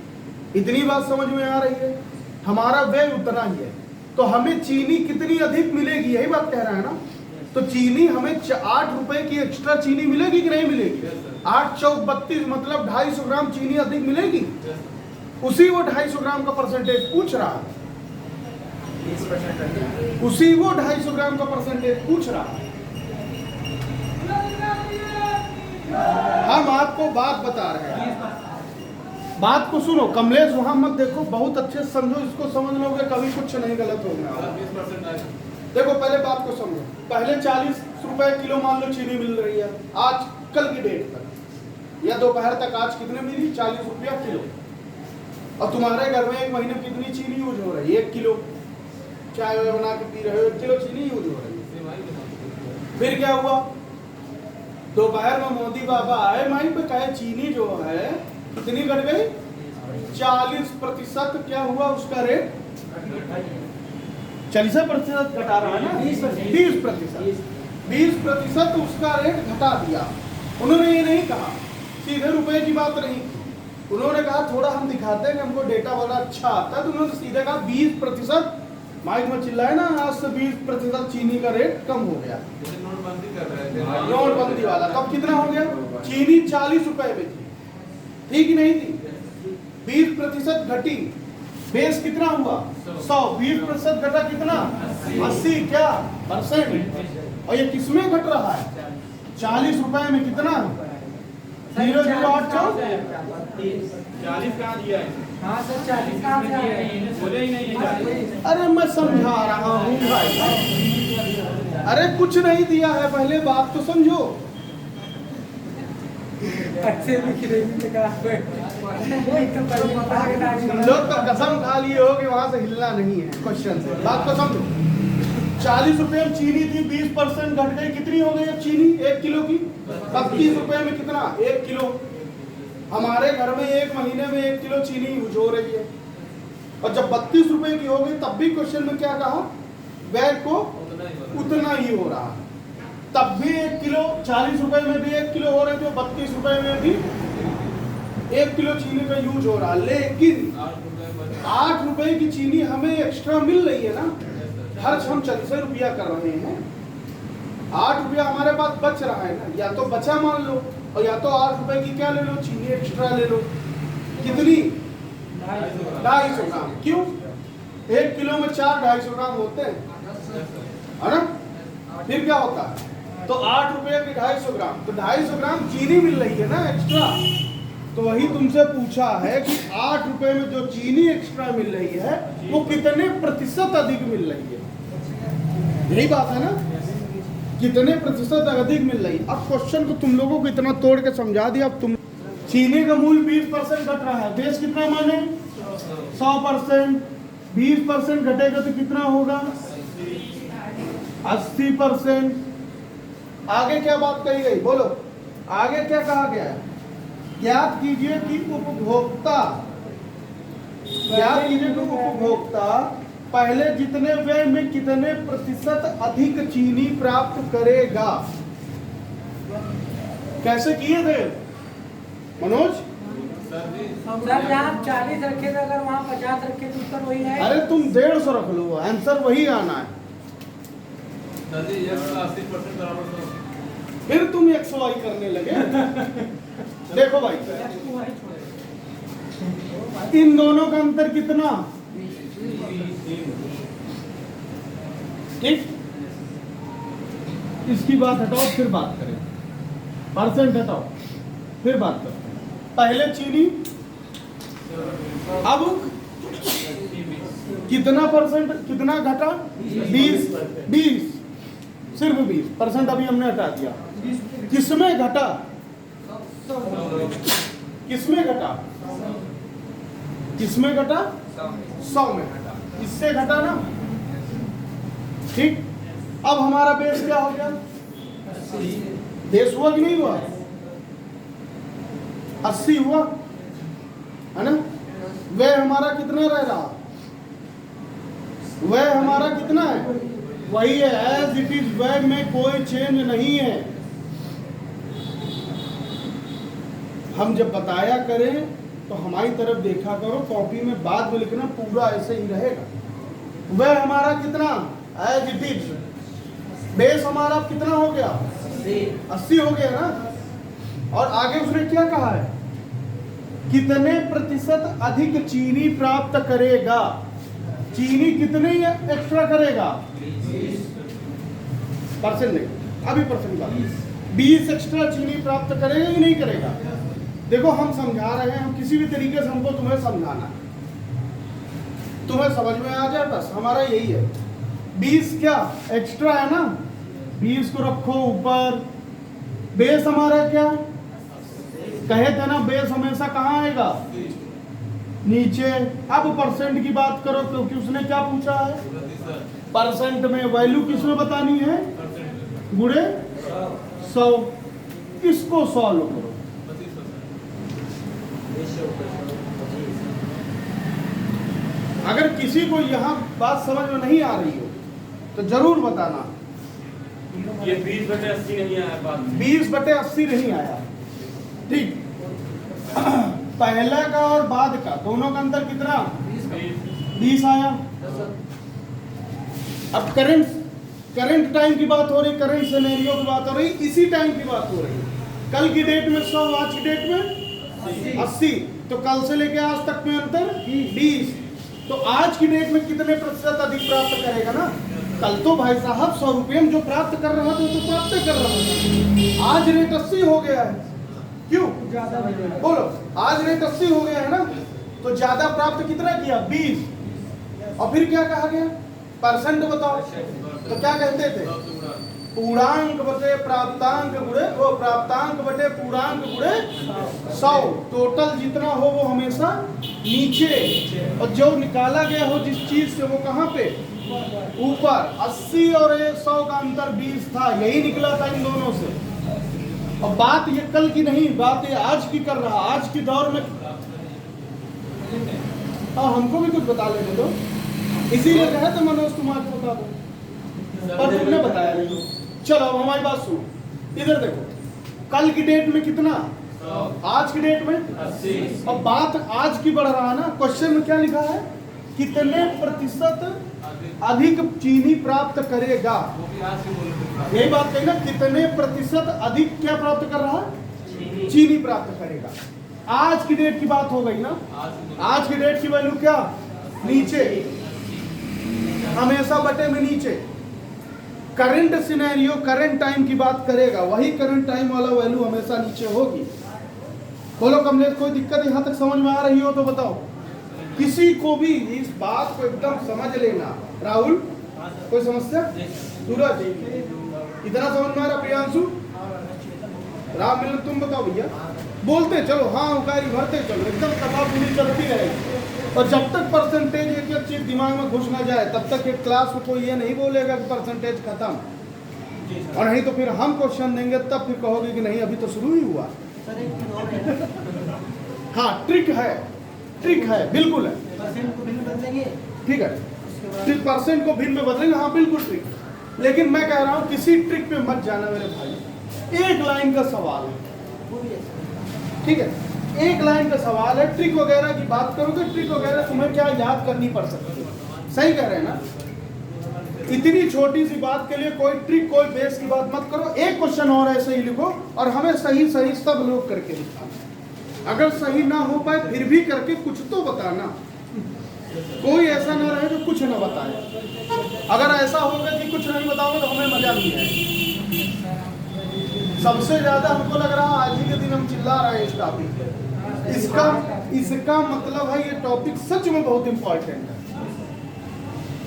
इतनी बात समझ में आ रही है? हमारा व्यय उतना ही है, तो हमें चीनी कितनी अधिक मिलेगी, यही बात कह रहा है ना। तो चीनी हमें 8 रुपए की एक्स्ट्रा चीनी मिलेगी कि नहीं मिलेगी? 8 चौक 32 मतलब 250 ग्राम चीनी अधिक मिलेगी। उसी वो 250 ग्राम का परसेंटेज पूछ रहा है, उसी वो 250 ग्राम का परसेंटेज पूछ रहा है। हम आपको बात बता रहे हैं, बात को सुनो। कमलेश वहां मत देखो, बहुत अच्छे से समझो, इसको समझ लोगे कभी कुछ नहीं गलत होगा। देखो पहले बात को समझो। पहले 40 रुपए किलो मान लो चीनी मिल रही है आज कल की डेट तक, या दोपहर तक आज कितने मिली? 40 रुपया किलो। और तुम्हारे घर में एक महीने में कितनी चीनी यूज हो रही है? 1 किलो। चाय बना के पी रहे हो, 1 किलो चीनी यूज हो रही है। फिर क्या हुआ? दोपहर में मोदी बाबा आए माइक पे, कहे चीनी जो है कितनी घट गई? 40% क्या हुआ उसका रेट? 40% घटा रहा है ना, 20% उसका रेट घटा दिया। उन्होंने ये नहीं कहा सीधे रुपए की बात नहीं, उन्होंने कहा थोड़ा हम दिखाते हैं कि हमको डेटा वाला अच्छा आता है, तो उन्होंने सीधे कहा 20%। माइक में चिल्लाए ना, आज से 20% चीनी का रेट कम हो गया। नोटबंदी कर रहे थे, नोटबंदी वाला तब कितना हो गया? चीनी 40 रुपए में थी, थी कि नहीं थी? 20% घटी, बेस कितना हुआ? 100। 20% घटा कितना? 80 क्या परसेंट। और ये किसमें घट रहा है? 40 रुपए में कितना? 0.08 40 कहाँ दिया है? हाँ सर, 40 कहाँ से आया है? बोले ही नहीं है। अरे मैं समझा रहा हूँ भाई, अरे कुछ नहीं दिया है, पहले बात तो समझो। अच्छे लिख रही लोग तो कसम खा लिए हो कि वहां से हिलना नहीं है क्वेश्चन से। बात को समझो। 40 रुपए में चीनी थी, 20% घट गई, कितनी हो गई अब चीनी 1 किलो की? 32 रुपए में कितना? 1 किलो। हमारे घर में एक महीने में 1 किलो चीनी यूज हो रही है, और जब 32 रुपए की हो गई तब भी क्वेश्चन में क्या कहा? व्यय को उतना ही हो रहा है। तब भी 1 किलो, 40 रुपए में भी 1 किलो हो रहे थे, 32 रुपए में भी 1 किलो चीनी का यूज हो रहा है। लेकिन 8 रुपए की चीनी हमें एक्स्ट्रा मिल रही है ना, खर्च हम 40 रुपया कर रहे हैं, 8 रुपया हमारे पास बच रहा है ना। या तो बचा मान लो, और या तो 8 रुपए की क्या ले लो? चीनी एक्स्ट्रा ले लो। कितनी? 250 ग्राम। क्यों? 1 किलो में 250 ग्राम होते हैं, है ना? फिर क्या होता है? तो 8 रुपये की 250 ग्राम, तो 250 ग्राम चीनी मिल रही है ना एक्स्ट्रा। तो वही तुमसे पूछा है कि 8 रुपए में जो चीनी एक्स्ट्रा मिल रही है वो कितने प्रतिशत अधिक मिल रही है? यही बात है ना, कितने प्रतिशत अधिक मिल रही है। अब क्वेश्चन को तुम लोगों को इतना तोड़ के समझा दिया। अब तुम चीनी का मूल्य 20% घट रहा है, बेस कितना माने? 100%। 20% घटेगा तो कितना होगा? 80%। आगे क्या बात कही गई? बोलो, आगे क्या कहा गया है? ज्ञात कीजिए कि उपभोक्ता पहले जितने व्यय में कितने प्रतिशत अधिक चीनी प्राप्त करेगा। कैसे किए थे मनोज? सर जहाँ 40 रखे थे, अगर वहाँ 50 रखे तो उत्तर वही है। अरे तुम 150 रख लो, आंसर वही आना है। दादी 80% बराबर तो फिर तुम XY करने लगे। देखो भाई, इन दोनों का अंतर कितना? ठीक, इसकी बात हटाओ फिर बात करें। परसेंट हटाओ फिर बात करो। पहले चीनी, अब कितना परसेंट, कितना घटा? 20, सिर्फ 20%। अभी हमने हटा दिया। किसमें घटा? किसमें घटा? किसमें घटा? 100 में घटा। इससे घटा ना, ठीक। अब हमारा बेस क्या हो गया? बेस हुआ कि नहीं हुआ? 80 हुआ, है ना? वह हमारा कितना रह रहा? वह हमारा कितना है? वही है, एज इट इज, वह में कोई चेंज नहीं है। हम जब बताया करें तो हमारी तरफ देखा करो, कॉपी में बाद में लिखना, पूरा ऐसे ही रहेगा। वह हमारा कितना? As it is. बेस हमारा कितना हो गया? 80 हो गया ना। और आगे उसने क्या कहा है? कितने प्रतिशत अधिक चीनी प्राप्त करेगा? चीनी कितने एक्स्ट्रा करेगा? परसेंट नहीं, अभी परसेंट का 20 एक्स्ट्रा चीनी प्राप्त करेगा कि नहीं करेगा? देखो हम समझा रहे हैं, हम किसी भी तरीके से हमको तुम्हें समझाना, तुम्हें समझ में आ जाए, बस हमारा यही है। 20 क्या एक्स्ट्रा है ना, 20 को रखो ऊपर। बेस हमारा क्या? कहे थे ना, बेस हमेशा कहाँ आएगा? नीचे। अब परसेंट की बात करो, क्योंकि उसने क्या पूछा है? परसेंट में वैल्यू किसमें बतानी है? गुणे 100। इसको सॉल्व करो। अगर किसी को यहाँ बात समझ में नहीं आ रही हो तो जरूर बताना। ये 20/80 नहीं आया बाद में। 20/80 नहीं आया, ठीक। पहला का और बाद का दोनों का अंतर कितना? 20 आया। अब करंट टाइम की बात हो रही, करंट सिनेरियो की बात हो रही, इसी टाइम की बात हो रही। कल की डेट में 100, आज की डेट में 80। तो कल से लेके आज तक में अंतर 20। तो आज की डेट में कितने प्रतिशत अधिक प्राप्त करेगा ना? कल तो भाई साहब 100 रुपये में जो प्राप्त कर रहा था वो तो प्राप्त कर रहा था, आज रेट 80 हो गया है। क्यों? बोलो, आज रेट 80 हो गया है ना, तो ज्यादा प्राप्त कितना किया? 20। और फिर क्या कहा गया? परसेंट बताओ। तो क्या कहते थे? पूर्णांक बटे प्राप्तांक गुणे, वो प्राप्तांक बटे पूर्णांक गुणे 100। टोटल जितना हो वो हमेशा नीचे, और जो निकाला गया हो जिस चीज से वो कहाँ पे? ऊपर। 80 और 100 का अंतर 20 था, यही निकला था इन दोनों से। और बात ये कल की नहीं, बात ये आज की कर रहा, आज की दौर में। और हमको भी कुछ बता लेने दो, इसीलिए कहे तो मनोज तुम आज बता दो, पर तुमने बताया नहीं। चलो अब हमारी बात सुनो, इधर देखो। कल की डेट में कितना? आज की डेट में 80। अब बात आज की बढ़ रहा है ना। क्वेश्चन में क्या लिखा है? कितने प्रतिशत अधिक चीनी प्राप्त करेगा? वो भी आज के बोले यही बात कही ना, कितने प्रतिशत अधिक क्या प्राप्त कर रहा है? चीनी प्राप्त करेगा। आज की डेट की बात हो गई ना। आज की डेट की वैल्यू क्या? नीचे, हमेशा बटे में नीचे। करंट सिनेरियो, करंट टाइम की बात करेगा, वही करंट टाइम वाला वैल्यू हमेशा नीचे होगी। बोलो कमलेश, कोई दिक्कत यहाँ तक समझ में आ रही हो तो बताओ। किसी को भी इस बात को एकदम समझ लेना। राहुल, कोई समस्या? सूरज, इतना समझ में आ रहा? प्रियांशु, राम मिलन, तुम बताओ भैया। बोलते चलो, हाँ उकारी भरते चलो, एकदम कथा पूरी चलती रहेगी। और जब तक परसेंटेज एक एक चीज दिमाग में घुस ना जाए तब तक एक क्लास में कोई ये नहीं बोलेगा कि परसेंटेज खत्म। और नहीं तो फिर हम क्वेश्चन देंगे तब फिर कहोगे कि नहीं अभी तो शुरू ही हुआ। हाँ, ट्रिक है, बिल्कुल है। ठीक है, ट्रिक परसेंट को भिन्न में बदलेंगे, हाँ बिल्कुल ट्रिक। लेकिन मैं कह रहा हूँ किसी ट्रिक पे मत जाना मेरे भाई। एक लाइन का सवाल है, ठीक है, एक लाइन का सवाल है। ट्रिक वगैरह की बात करोगे, ट्रिक वगैरह तुम्हें क्या याद करनी पड़ सकती है। सही कह रहे हैं ना? इतनी छोटी सी बात के लिए कोई ट्रिक, कोई बेस की बात मत करो। एक क्वेश्चन और ऐसे ही लिखो और हमें सही सब लोग करके दिखाना। अगर सही ना हो पाए फिर भी करके कुछ तो बताना। कोई ऐसा ना रहे जो कुछ ना बताए। अगर ऐसा होगा कि कुछ नहीं बताओगे तो हमें मजा नहीं आएगा। सबसे ज्यादा हमको लग रहा है आज ही के दिन हम चिल्ला रहे हैं इस टॉपिक पे। इसका मतलब है ये टॉपिक सच में बहुत इंपॉर्टेंट है।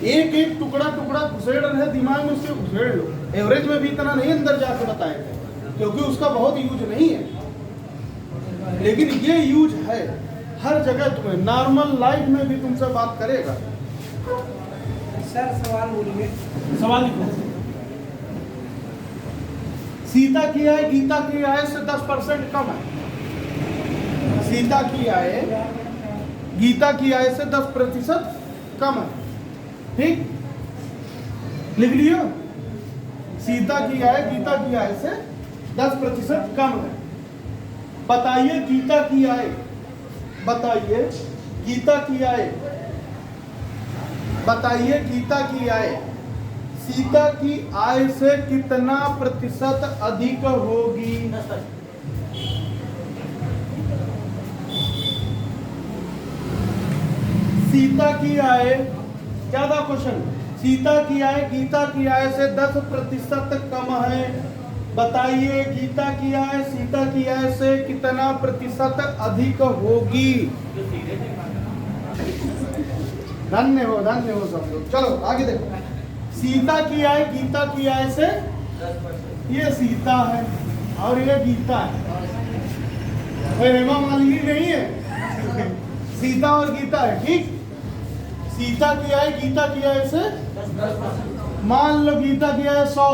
एक एक टुकड़ा टुकड़ा घुसेड़ रहे दिमाग में, उससे घुसेड़ लो। एवरेज में भी इतना नहीं अंदर जाके बताए थे क्योंकि उसका बहुत यूज नहीं है, लेकिन ये यूज है हर जगह। तुम्हें नॉर्मल लाइफ में भी तुमसे बात करेगा। सर सवाल बोलिए। सवाल लिखो। सीता की आय गीता की आय से 10% कम है। सीता की आय गीता की आय से 10% कम है। ठीक, लिख लियो। सीता की आय गीता की आय से 10% कम है। बताइए गीता की आय, बताइए गीता की आय, बताइए गीता की आय सीता की आय से कितना प्रतिशत अधिक होगी? सीता की आय, क्या था क्वेश्चन? सीता की आय गीता की आय से 10% कम है। बताइए गीता की आय सीता की आय से कितना प्रतिशत अधिक होगी? धन्य हो सब लोग। चलो आगे देखो। सीता की आय गीता की आय से, ये सीता है और ये गीता है। हेमा मालिनी नहीं है, सीता और गीता है। ठीक, सीता की आय गीता की आय से, मान लो गीता की आय 100,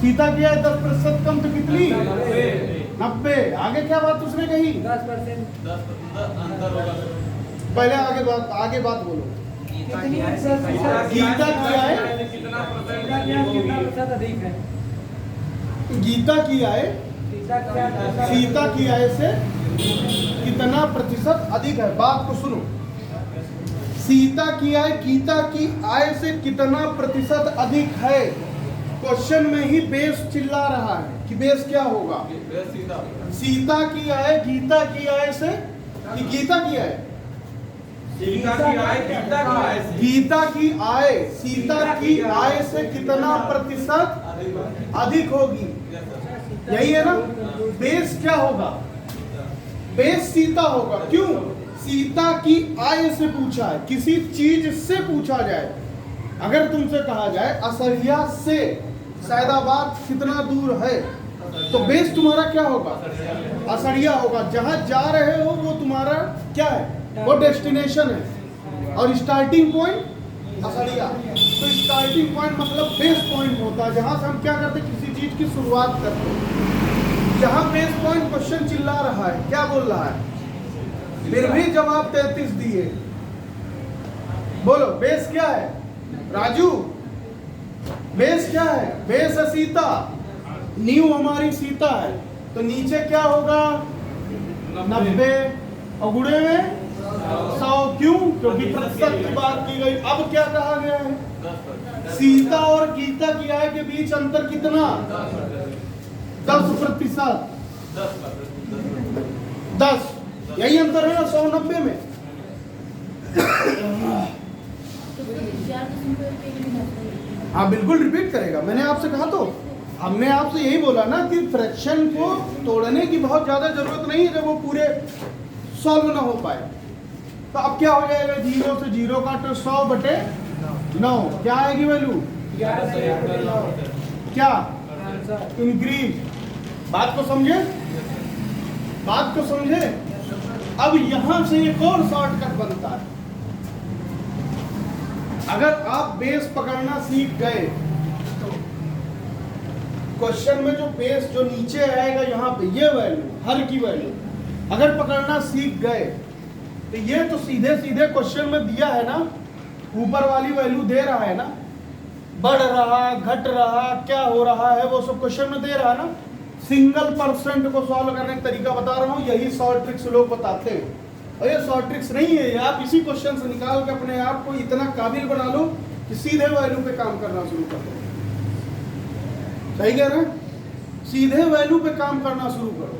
सीता की आय 10% कम तो कितनी? 90। आगे क्या बात उसने कही? 10%। पहले आगे बात बोलो। गीता की आय कितना प्रतिशत अधिक है? गीता की आय सीता की आय से कितना प्रतिशत अधिक है? बात को सुनो। सीता की आय गीता की आय से कितना प्रतिशत अधिक है? क्वेश्चन में ही बेस चिल्ला रहा है कि बेस क्या होगा? सीता की आय गीता की आय से, कि गीता की आय सीता की आय गीता की आय से, गीता की आय सीता की आय से कितना प्रतिशत अधिक होगी? यही है ना? बेस क्या होगा? बेस सीता होगा। क्यों? सीता की आय से पूछा है, किसी चीज से पूछा जाए। अगर तुमसे कहा जाए असरिया से सैदाबाद कितना दूर है, तो बेस तुम्हारा क्या होगा? असरिया होगा। जहां जा रहे हो वो तुम्हारा क्या है? वो डेस्टिनेशन है और स्टार्टिंग पॉइंट असरिया। तो स्टार्टिंग पॉइंट मतलब बेस पॉइंट होता है, जहां से हम क्या करते हैं? किसी चीज की शुरुआत करते हैं। जहां बेस पॉइंट क्वेश्चन चिल्ला रहा है, क्या बोल रहा है? फिर भी जवाब 33 दिए। बोलो बेस क्या है? राजू बेस क्या है? बेस है सीता, न्यू हमारी सीता है। तो नीचे क्या होगा? 90 और गुणे में 100। क्यों? क्योंकि प्रतिशत की बात की गई। अब क्या कहा गया है? सीता और गीता की आय के बीच अंतर कितना? 10%। 10, यही अंतर है ना 100-90 में। हाँ बिल्कुल रिपीट करेगा। मैंने आपसे कहा तो, हमने आपसे यही बोला ना कि फ्रैक्शन को तोड़ने की बहुत ज्यादा जरूरत नहीं है जब वो पूरे सॉल्व ना हो पाए। तो अब क्या हो जाएगा? 0 से 0 काटो 100/9, क्या आएगी वैल्यू? क्या? इंक्रीज। बात को समझे? बात को समझे? अब यहां से एक और शॉर्टकट बनता है। अगर आप बेस पकड़ना सीख गए, क्वेश्चन में जो बेस जो नीचे आएगा यहाँ पे, ये वैल्यू, हर की वैल्यू अगर पकड़ना सीख गए, तो ये तो सीधे सीधे क्वेश्चन में दिया है ना, ऊपर वाली वैल्यू दे रहा है ना, बढ़ रहा घट रहा क्या हो रहा है वो सब क्वेश्चन में दे रहा है ना। सिंगल परसेंट को सॉल्व करने का तरीका बता रहा हूँ, यही शॉर्ट ट्रिक्स लोग बताते हैं। और ये शॉर्ट ट्रिक्स नहीं है, आप इसी क्वेश्चन से निकाल के अपने आप को इतना काबिल बना लो कि सीधे वैल्यू पे काम करना शुरू कर दो। सही कह रहे हैं? सीधे वैल्यू पे काम करना शुरू करो।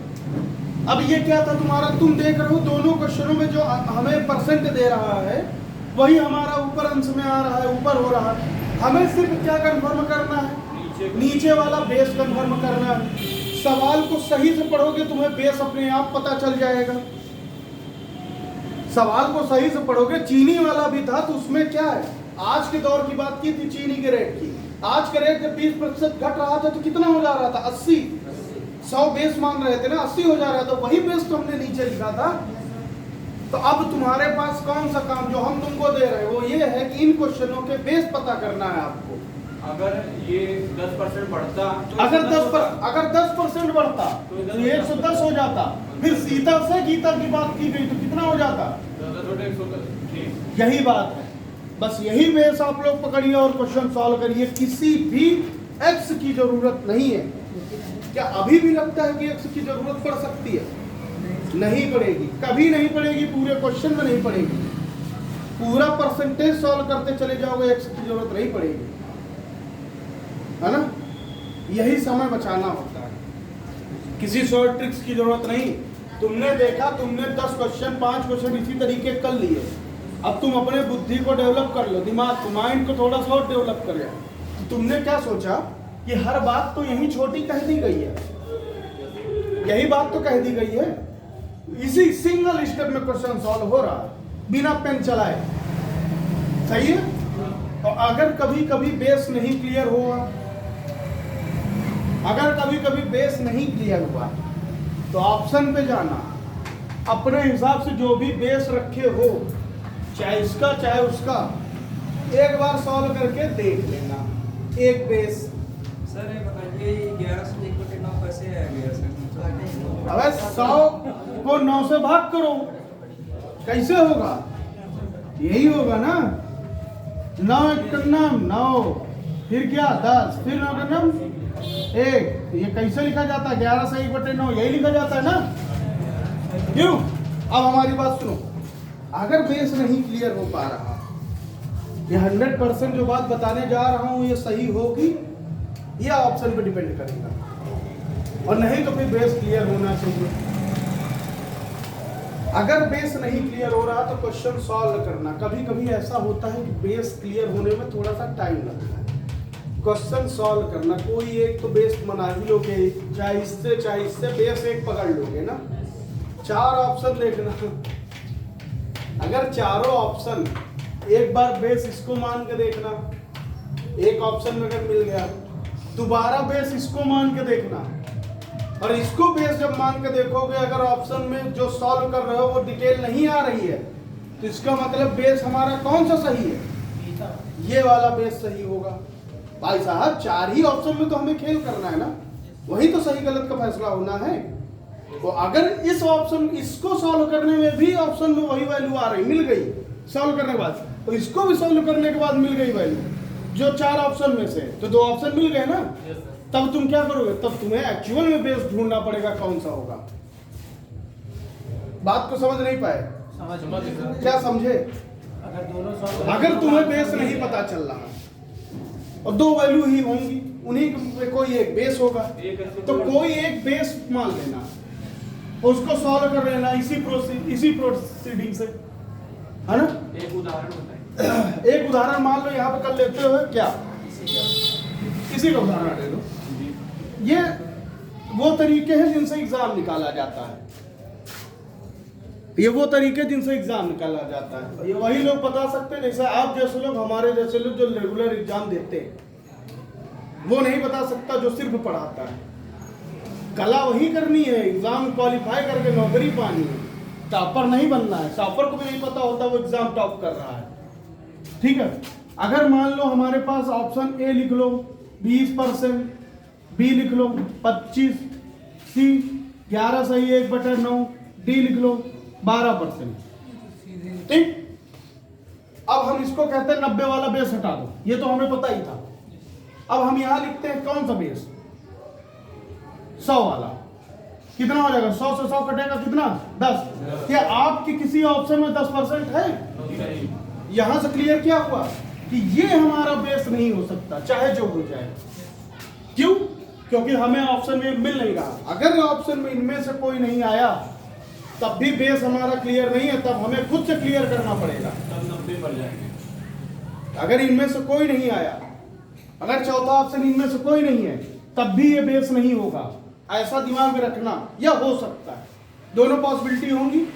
अब ये क्या था तुम्हारा? तुम देख रहे हो दोनों क्वेश्चनों में जो हमें परसेंट दे रहा है वही हमारा ऊपर अंश में आ रहा है, ऊपर हो रहा है। हमें सिर्फ क्या कंफर्म करना है? नीचे वाला बेस कंफर्म करना है। सवाल को सही से पढ़ोगे तुम्हें बेस अपने आप पता चल जाएगा। सवाल को सही से पढ़ोगे। चीनी वाला भी था तो उसमें क्या है, आज के दौर की बात की थी चीनी के रेट की। आज का रेट जब 20% घट रहा था तो कितना हो जा रहा था, 80। 100 बेस मान रहे थे ना, 80 हो जा रहा था। वही बेस तो हमने नीचे लिखा था। तो अब तुम्हारे पास कौन सा काम जो हम तुमको दे रहे हैं वो ये है कि इन क्वेश्चनों के बेस पता करना है आपको। अगर ये 10% बढ़ता तो अगर 10% बढ़ता तो 110 हो जाता। फिर सीता से गीता की बात की गई तो कितना हो जाता, 110। यही बात है। बस यही बेस आप लोग पकड़िए और क्वेश्चन सॉल्व करिए। किसी भी एक्स की जरूरत नहीं है। क्या अभी भी लगता है कि एक्स की जरूरत पड़ सकती है? नहीं पड़ेगी, कभी नहीं पड़ेगी, पूरे क्वेश्चन में नहीं पड़ेगी। पूरा परसेंटेज सॉल्व करते चले जाओगे, एक्स की जरूरत नहीं पड़ेगी, है ना। यही समय बचाना होता है, किसी शॉर्ट ट्रिक्स की जरूरत नहीं। तुमने देखा, तुमने 10 क्वेश्चन 5 क्वेश्चन इसी तरीके कर लिए। अब तुम अपने बुद्धि को डेवलप कर लो, दिमाग को, माइंड को थोड़ा सा और डेवलप कर। तो तुमने क्या सोचा कि हर बात तो यही छोटी कह दी गई है, यही बात तो कह दी गई है। इसी सिंगल स्टेप में क्वेश्चन सॉल्व हो रहा है बिना पेन चलाए, सही है। तो अगर कभी कभी बेस नहीं क्लियर हुआ, अगर कभी कभी बेस नहीं क्लियर हुआ तो ऑप्शन पे जाना, अपने हिसाब से जो भी बेस रखे हो, चाहे इसका चाहे उसका, एक बार सॉल्व करके देख लेना। एक बेस सर ये बताइए 11 से 1/9 कैसे आ गया सर? अबे 100 को 9 से भाग करो, कैसे होगा? यही होगा ना। 9 1 9, फिर क्या 10, फिर 9 का 1। ये कैसे लिखा जाता है? 11 से 1/9 यही लिखा जाता है ना। क्यों? अब हमारी बात सुनो। अगर बेस नहीं क्लियर हो पा रहा, ये 100% जो बात बताने जा रहा हूं ये सही होगी, ये ऑप्शन पे डिपेंड करेगा, और नहीं तो फिर बेस क्लियर होना चाहिए। अगर बेस नहीं क्लियर हो रहा तो क्वेश्चन सॉल्व करना। कभी कभी ऐसा होता है कि बेस क्लियर होने में थोड़ा सा टाइम लगता है। क्वेश्चन सॉल्व करना, कोई एक तो बेस बना ही लोगे, चाहे इससे बेस एक पकड़ लोगे ना। 4 ऑप्शन देखना, अगर चारों ऑप्शन एक बार बेस इसको मान के देखना, एक ऑप्शन में अगर मिल गया, दोबारा बेस इसको मान के देखना, और इसको बेस जब मान के देखोगे, अगर ऑप्शन में जो सॉल्व कर रहे हो वो डिटेल नहीं आ रही है तो इसका मतलब बेस हमारा कौन सा सही है? ये वाला बेस सही होगा। भाई साहब 4 ही ऑप्शन में तो हमें खेल करना है ना, वही तो सही गलत का फैसला होना है। तो अगर इस ऑप्शन इसको सॉल्व करने में भी ऑप्शन में वही वैल्यू आ रही, मिल गई सॉल्व करने के बाद, तो इसको भी सॉल्व करने के बाद मिल गई वैल्यू, जो 4 ऑप्शन में से तो 2 ऑप्शन मिल गए ना। तब तुम क्या करोगे? तब तुम्हें एक्चुअल में बेस ढूंढना पड़ेगा कौन सा होगा। बात को समझ नहीं पाए? क्या समझे? अगर तुम्हें बेस नहीं पता चल रहा और 2 वैल्यू ही होंगी, उन्हीं में कोई एक बेस होगा, तो कोई एक बेस मान लेना, उसको सॉल्व कर लेना इसी प्रोसीडिंग से, है ना। एक उदाहरण बताइए। एक उदाहरण मान लो यहाँ पे कर लेते हो, क्या इसी का उदाहरण ले लो। ये वो तरीके हैं जिनसे एग्जाम निकाला जाता है, ये वो तरीके जिनसे एग्जाम निकाला जाता है। ये वही लोग बता सकते हैं, जैसे आप जैसे लोग, हमारे जैसे लोग जो रेगुलर एग्जाम देते हैं, वो नहीं बता सकता जो सिर्फ पढ़ाता है। कला वही करनी है, एग्जाम क्वालिफाई करके नौकरी पानी है, टॉपर नहीं बनना है। टॉपर को भी नहीं पता होता वो एग्जाम टॉप कर रहा है, ठीक है। अगर मान लो हमारे पास ऑप्शन ए लिख लो 20%, बी लिख लो 25, सी 11 सही 1/9, डी लिख लो 12%, ठीक। अब हम इसको कहते हैं 90 वाला बेस हटा दो, ये तो हमें पता ही था। अब हम यहां लिखते हैं कौन सा बेस? 100 वाला। कितना हो जाएगा? 100 से 100 कटेगा कितना? 10। क्या आपके किसी ऑप्शन में 10% है? यहां से क्लियर क्या हुआ कि ये हमारा बेस नहीं हो सकता, चाहे जो हो जाए। क्यों? क्योंकि हमें ऑप्शन में मिल नहीं रहा। अगर ऑप्शन में इनमें से कोई नहीं आया तब भी बेस हमारा क्लियर नहीं है, तब हमें खुद से क्लियर करना पड़ेगा। तब 90 पर जाएंगे। अगर इनमें से कोई नहीं आया, अगर चौथा ऑप्शन इनमें से कोई नहीं है, तब भी ये बेस नहीं होगा। ऐसा दिमाग में रखना, या हो सकता है, दोनों पॉसिबिलिटी होंगी।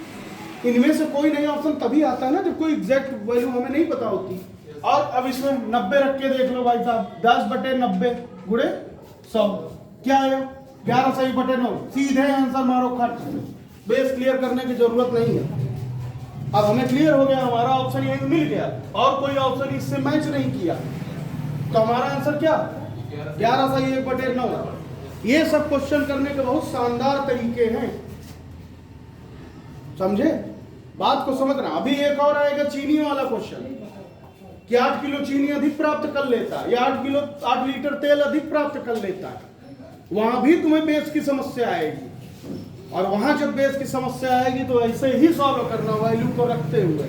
इनमें से कोई नया ऑप्शन तभी आता है ना जब कोई एग्जैक्ट वैल्यू हमें नहीं पता होती। और अब इसमें 90 रख के देख लो भाई साहब, 10/90 गुणे 100 क्या आया, 11 सही बटे 9, सीधे आंसर मारो खट। बेस क्लियर करने की जरूरत नहीं है। अब हमें क्लियर हो गया, हमारा ऑप्शन यही मिल गया और कोई ऑप्शन इससे मैच नहीं किया, तो हमारा आंसर क्या, 11 सही 1/9। ये सब क्वेश्चन करने के बहुत शानदार तरीके हैं, समझे, बात को समझना। अभी एक और आएगा चीनी वाला क्वेश्चन कि 8 किलो चीनी अधिक प्राप्त कर लेता है या 8 लीटर तेल अधिक प्राप्त कर लेता है। वहां भी तुम्हें बेस की समस्या आएगी, और वहां जब बेस की समस्या आएगी तो ऐसे ही सॉल्व करना, वैल्यू को रखते हुए।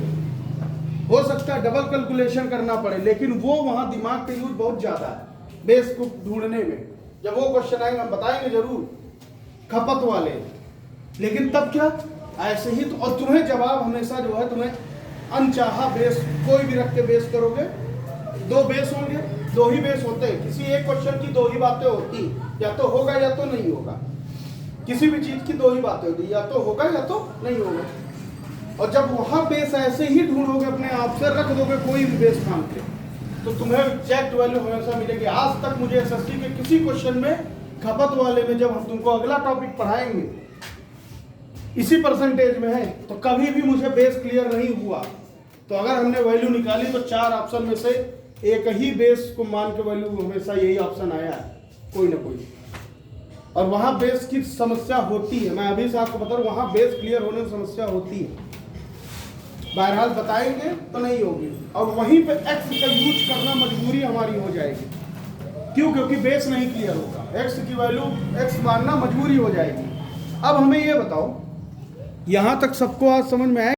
हो सकता है डबल कैलकुलेशन करना पड़े, लेकिन वो वहां दिमाग का यूज बहुत ज्यादा है बेस को ढूंढने में। जब वो क्वेश्चन आएंगे हम बताएंगे जरूर, खपत वाले। लेकिन तब क्या, ऐसे ही तो, और तुम्हें जवाब हमेशा जो है, तुम्हें अनचाहा बेस कोई भी रख के बेस करोगे, 2 बेस होंगे, 2 ही बेस होते हैं। किसी एक क्वेश्चन की 2 ही बातें होती, या तो होगा या तो नहीं होगा। किसी भी चीज की 2 ही बातें होती, या तो होगा या तो नहीं होगा। और जब वहां बेस ऐसे ही ढूंढोगे, अपने आप से रख दोगे कोई भी बेस मान के, तो तुम्हें एग्जैक्ट वैल्यू हमेशा मिलेगी। आज तक मुझे एसएससी के किसी क्वेश्चन में, खपत वाले में, जब हम तुमको अगला टॉपिक पढ़ाएंगे इसी परसेंटेज में है, तो कभी भी मुझे बेस क्लियर नहीं हुआ। तो अगर हमने वैल्यू निकाली तो 4 ऑप्शन में से एक ही बेस को मान के वैल्यू हमेशा यही ऑप्शन आया है, कोई ना कोई। और वहां बेस की समस्या होती है, मैं अभी से आपको बता रहा हूं, वहां बेस क्लियर होने में समस्या होती है। बहरहाल बताएंगे तो नहीं होगी, और वहीं पे एक्स का यूज करना मजबूरी हमारी हो जाएगी। क्यों? क्योंकि बेस नहीं क्लियर होगा, एक्स की वैल्यू एक्स मानना मजबूरी हो जाएगी। अब हमें ये बताओ, यहां तक सबको आज समझ में आएगा?